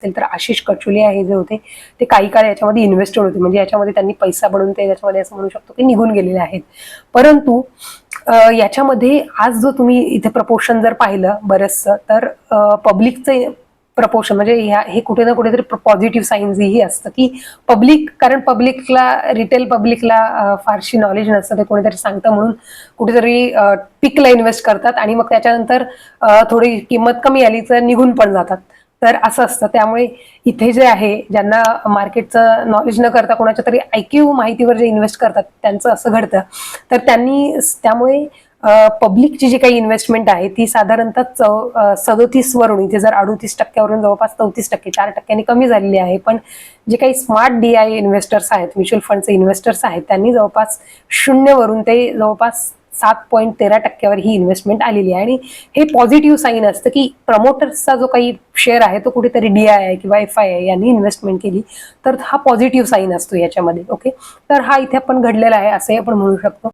असतील तर आशिष कचुलिया हे जे होते ते काही काळ याच्यामध्ये इन्व्हेस्टेड होते, म्हणजे याच्यामध्ये त्यांनी पैसा बनवून ते याच्यामध्ये असं म्हणू शकतो की निघून गेलेले आहेत. परंतु याच्यामध्ये आज जो तुम्ही इथे प्रपोर्शन जर पाहिलं बरंचसं, तर पब्लिकचं प्रपोर्शन म्हणजे हे कुठे ना कुठेतरी पॉझिटिव्ह साईन्स ही असतं की पब्लिक, कारण पब्लिकला, रिटेल पब्लिकला फारशी नॉलेज नसतं, ते कोणीतरी सांगतं म्हणून कुठेतरी पिकला इन्व्हेस्ट करतात आणि मग त्याच्यानंतर थोडी किंमत कमी आली तर निघून पण जातात. तर असं असतं. त्यामुळे इथे जे आहे, ज्यांना मार्केटचं नॉलेज न करता कोणाच्या तरी ऐकीव माहितीवर जे इन्व्हेस्ट करतात त्यांचं असं घडतं. तर त्यामुळे पब्लिकची जी काही इन्व्हेस्टमेंट आहे ती साधारणतः 37 वरून इथे जर 38% जवळपास 34%, 4% कमी झालेली आहे. पण जे काही स्मार्ट DI इन्व्हेस्टर्स आहेत, म्युच्युअल फंडचे इन्व्हेस्टर्स आहेत, त्यांनी जवळपास 0 वरून ते जवळपास 7.13% ही इन्व्हेस्टमेंट आलेली आहे. आणि हे पॉझिटिव्ह साईन असतं की प्रमोटर्सचा जो काही शेअर आहे तो कुठेतरी DI किंवा FI यांनी इन्व्हेस्टमेंट केली, तर हा पॉझिटिव्ह साईन असतो याच्यामध्ये. ओके, तर हा इथे आपण घडलेला आहे असंही आपण म्हणू शकतो.